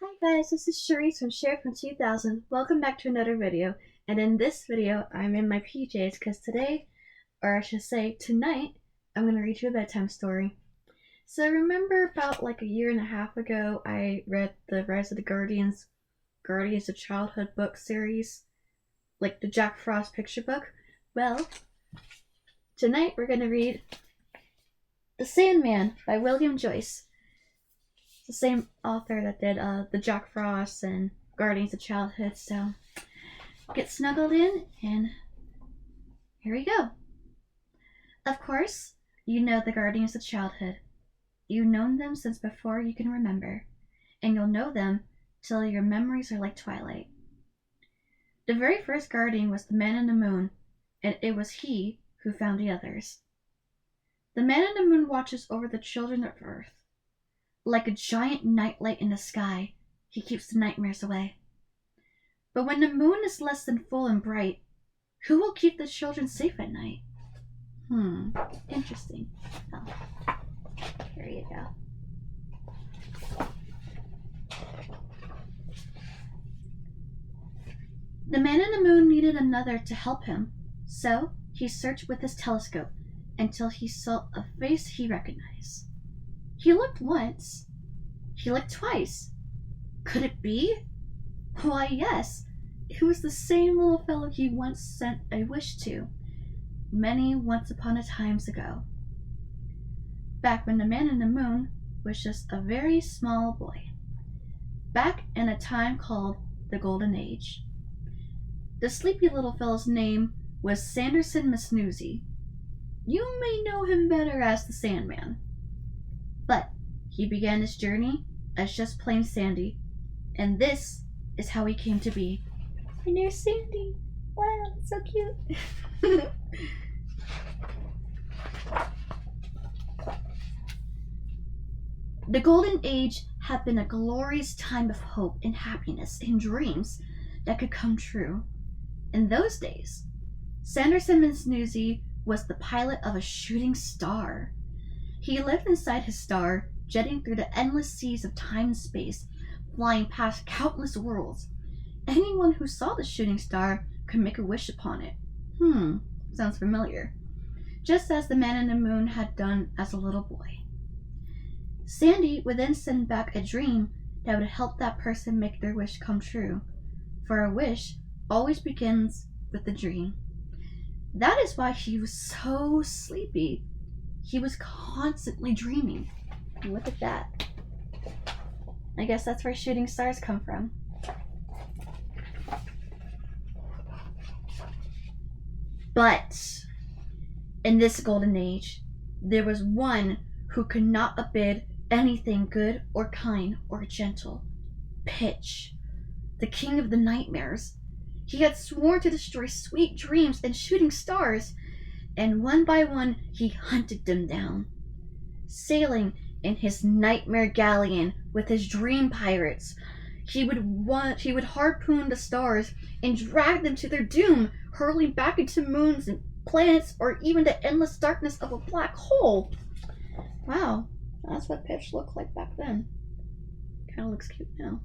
Hi guys, this is Cherise from Sher from 2000. Welcome back to another video. And in this video, I'm in my PJs because today, or I should say tonight, I'm going to read you a bedtime story. So remember about like a year and a half ago, I read the Rise of the Guardians of Childhood book series, like the Jack Frost picture book. Well, tonight we're going to read The Sandman by William Joyce. The same author that did the Jack Frost and Guardians of Childhood. So get snuggled in and here we go. Of course, you know the Guardians of Childhood. You've known them since before you can remember, and you'll know them till your memories are like twilight. The very first Guardian was the Man in the Moon, and it was he who found the others. The Man in the Moon watches over the children of Earth. Like a giant nightlight in the sky, he keeps the nightmares away. But when the moon is less than full and bright, who will keep the children safe at night? Interesting. Oh, here you go. The Man in the Moon needed another to help him, so he searched with his telescope until he saw a face he recognized. He looked once. He looked twice. Could it be? Why, yes. It was the same little fellow he once sent a wish to, many once upon a times ago. Back when the Man in the Moon was just a very small boy. Back in a time called the Golden Age. The sleepy little fellow's name was Sanderson Misnoozy. You may know him better as the Sandman. But he began his journey as just plain Sandy, and this is how he came to be. And there's Sandy. Wow, so cute. The Golden Age had been a glorious time of hope and happiness and dreams that could come true. In those days, Sanderson Misnoozy was the pilot of a shooting star. He lived inside his star, jetting through the endless seas of time and space, flying past countless worlds. Anyone who saw the shooting star could make a wish upon it. Sounds familiar. Just as the Man in the Moon had done as a little boy. Sandy would then send back a dream that would help that person make their wish come true. For a wish always begins with a dream. That is why he was so sleepy. He was constantly dreaming. Look at that. I guess that's where shooting stars come from. But in this golden age, there was one who could not abid anything good or kind or gentle. Pitch, the king of the nightmares. He had sworn to destroy sweet dreams and shooting stars, and one by one he hunted them down. Sailing in his nightmare galleon with his dream pirates, he would harpoon the stars and drag them to their doom, hurling back into moons and planets or even the endless darkness of a black hole. Wow, that's what Pitch looked like back then. Kind of looks cute now.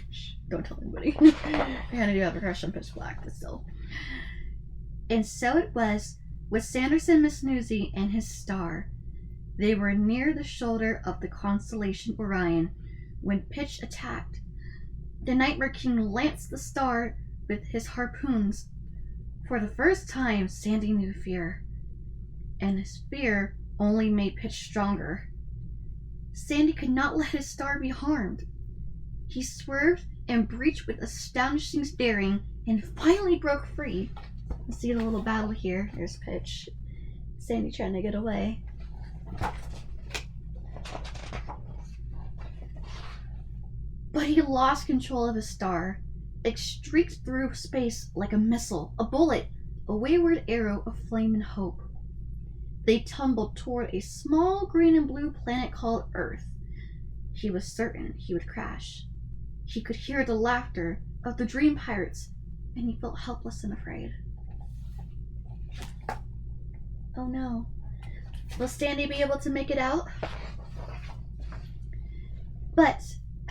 Shh, don't tell anybody. I kind of do have a crush on Pitch Black, but still. And so it was with Sanderson Misnoozy and his star. They were near the shoulder of the constellation Orion when Pitch attacked. The Nightmare King lanced the star with his harpoons. For the first time, Sandy knew fear, and his fear only made Pitch stronger. Sandy could not let his star be harmed. He swerved and breached with astonishing daring and finally broke free. You see the little battle here. There's Pitch. Sandy trying to get away. But he lost control of his star. It streaked through space like a missile, a bullet, a wayward arrow of flame and hope. They tumbled toward a small green and blue planet called Earth. He was certain he would crash. He could hear the laughter of the dream pirates, and he felt helpless and afraid. Oh no. Will Sandy be able to make it out? But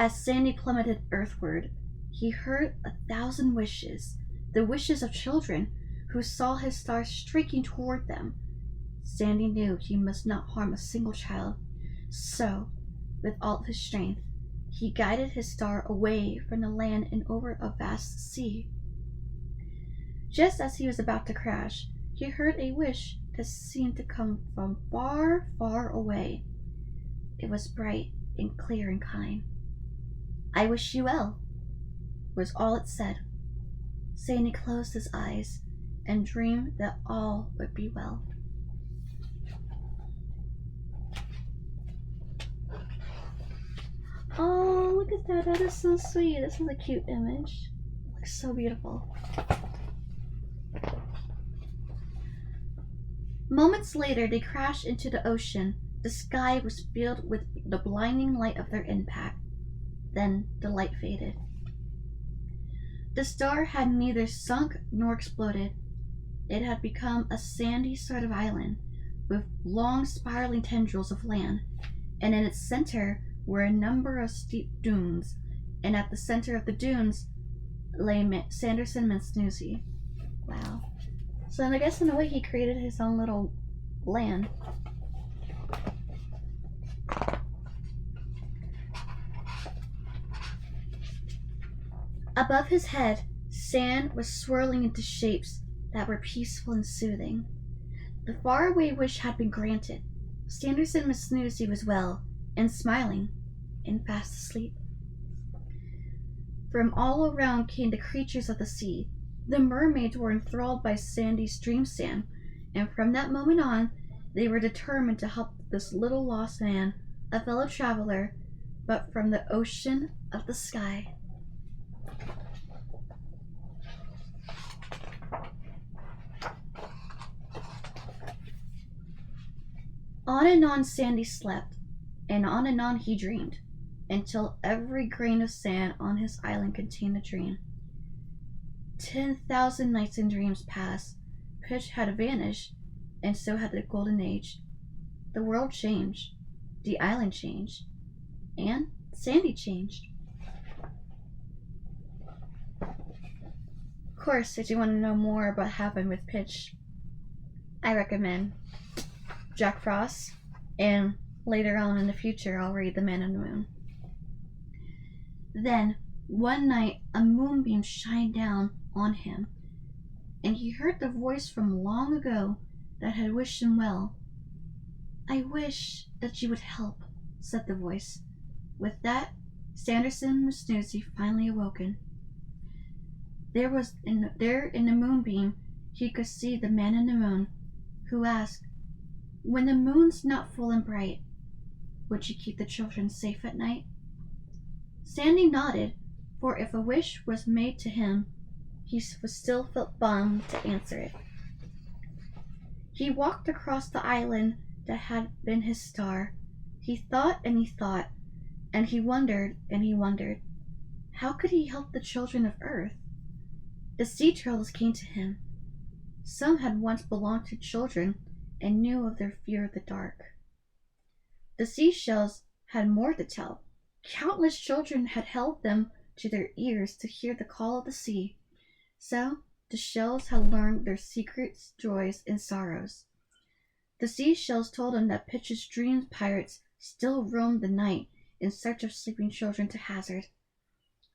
As Sandy plummeted earthward, he heard 1,000 wishes, the wishes of children who saw his star streaking toward them. Sandy knew he must not harm a single child, so, with all of his strength, he guided his star away from the land and over a vast sea. Just as he was about to crash, he heard a wish that seemed to come from far, far away. It was bright and clear and kind. "I wish you well," was all it said. Sandy closed his eyes and dreamed that all would be well. Oh, look at that. That is so sweet. This is a cute image. It looks so beautiful. Moments later, they crashed into the ocean. The sky was filled with the blinding light of their impact. Then the light faded. The star had neither sunk nor exploded. It had become a sandy sort of island with long spiraling tendrils of land, and in its center were a number of steep dunes, and at the center of the dunes lay Sanderson Mansnoozy. Wow. So I guess in a way he created his own little land. Above his head, sand was swirling into shapes that were peaceful and soothing. The faraway wish had been granted. Sanderson Mansnoozy was well and smiling and fast asleep. From all around came the creatures of the sea. The mermaids were enthralled by Sandy's dream sand, and from that moment on, they were determined to help this little lost man, a fellow traveler, but from the ocean of the sky. On and on Sandy slept, and on he dreamed, until every grain of sand on his island contained a dream. 10,000 nights and dreams passed. Pitch had vanished, and so had the Golden Age. The world changed, the island changed, and Sandy changed. Of course, if you want to know more about what happened with Pitch, I recommend Jack Frost, and later on in the future I'll read The Man in the Moon. Then, one night, a moonbeam shined down on him, and he heard the voice from long ago that had wished him well. "I wish that you would help," said the voice. With that, Sanderson Mansnoozy finally awoken. There in the moonbeam, he could see the Man in the Moon, who asked, "When the moon's not full and bright, would you keep the children safe at night?" Sandy nodded, for if a wish was made to him, he still felt bound to answer it. He walked across the island that had been his star. He thought and he thought, and he wondered and he wondered. How could he help the children of Earth? The sea turtles came to him. Some had once belonged to children and knew of their fear of the dark. The seashells had more to tell. Countless children had held them to their ears to hear the call of the sea. So the shells had learned their secrets, joys, and sorrows. The seashells told him that Pitch's dream pirates still roamed the night in search of sleeping children to hazard.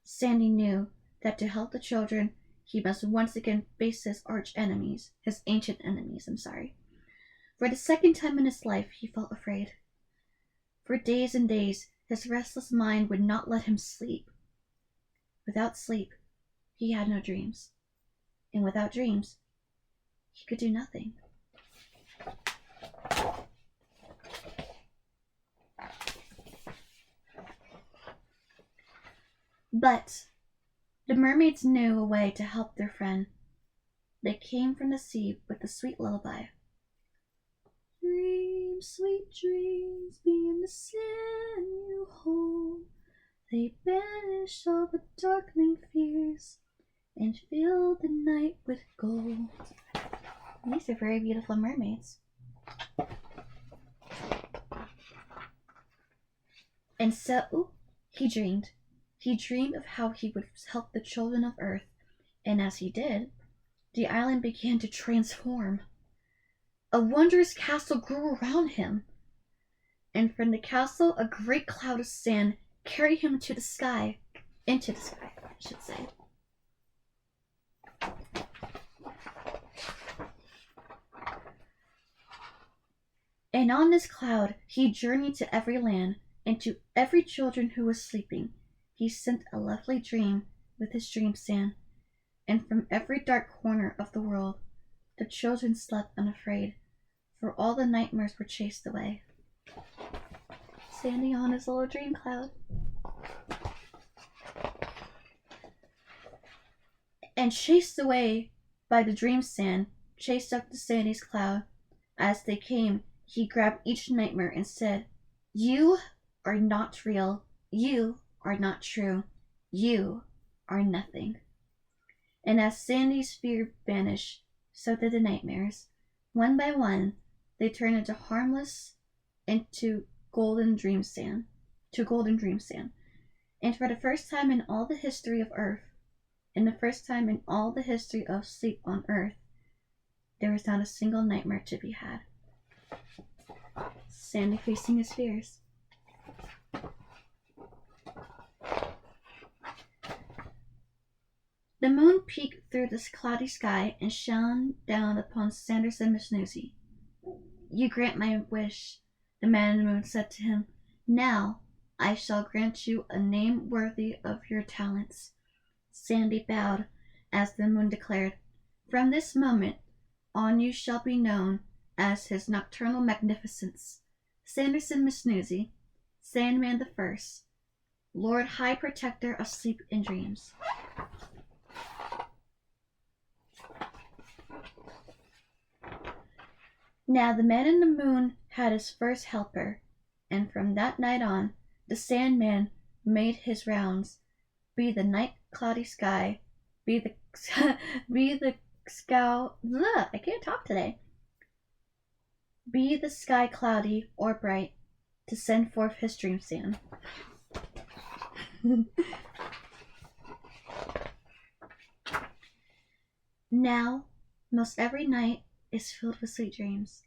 Sandy knew that to help the children, he must once again face his ancient enemies. For the second time in his life, he felt afraid. For days and days, his restless mind would not let him sleep. Without sleep, he had no dreams. And without dreams, he could do nothing. But the mermaids knew a way to help their friend. They came from the sea with a sweet lullaby. "Dream, sweet dreams, be in the sand you hold. They banish all the darkening fears and fill the night with gold." These are very beautiful mermaids. And so He dreamed. He dreamed of how he would help the children of Earth, and as he did, the island began to transform. A wondrous castle grew around him, and from the castle a great cloud of sand carried him into the sky, I should say. And on this cloud he journeyed to every land, and to every children who was sleeping he sent a lovely dream with his dream sand, and from every dark corner of the world the children slept unafraid, for all the nightmares were chased away. Sandy on his little dream cloud. And chased away by the dream sand, chased up to Sandy's cloud. As they came, he grabbed each nightmare and said, "You are not real. You are not true. You are nothing." And as Sandy's fear vanished, so did the nightmares. One by one, they turned into golden dream sand. And for the first time in all the history of Earth, and the first time in all the history of sleep on Earth, there was not a single nightmare to be had. Sandy facing his fears. The moon peeked through this cloudy sky and shone down upon Sanderson Misnoozy. "You grant my wish," the man in the moon said to him. "Now I shall grant you a name worthy of your talents." Sandy bowed as the moon declared, "From this moment on you shall be known as His Nocturnal Magnificence, Sanderson Misnoozy, Sandman the First, Lord High Protector of Sleep and Dreams." Now the man in the moon had his first helper, and from that night on, the Sandman made his rounds, be the night cloudy sky, be the I can't talk today. Be the sky cloudy or bright, to send forth his dream sand. Now, most every night is filled with sweet dreams.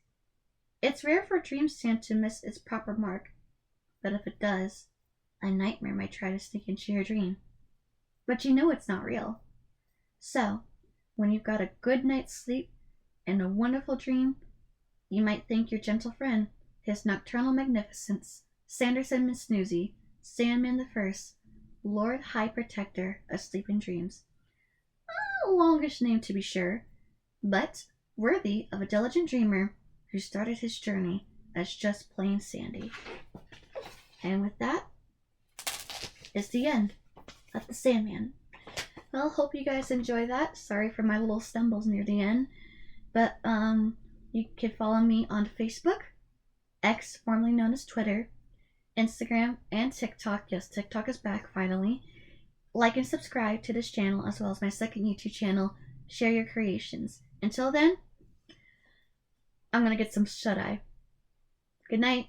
It's rare for dream sand to miss its proper mark, but if it does, a nightmare might try to sneak into your dream. But you know it's not real. So, when you've got a good night's sleep and a wonderful dream, you might thank your gentle friend, His Nocturnal Magnificence, Sanderson Misnoozy, Sandman the First, Lord High Protector of Sleep and Dreams. A longish name to be sure, but worthy of a diligent dreamer who started his journey as just plain Sandy. And with that is the end of the Sandman. Well, hope you guys enjoy that. Sorry for my little stumbles near the end. But you can follow me on Facebook, X, formerly known as Twitter, Instagram, and TikTok. Yes, TikTok is back finally. Like and subscribe to this channel as well as my second YouTube channel, Share Your Creations. Until then, I'm gonna get some shut-eye. Good night.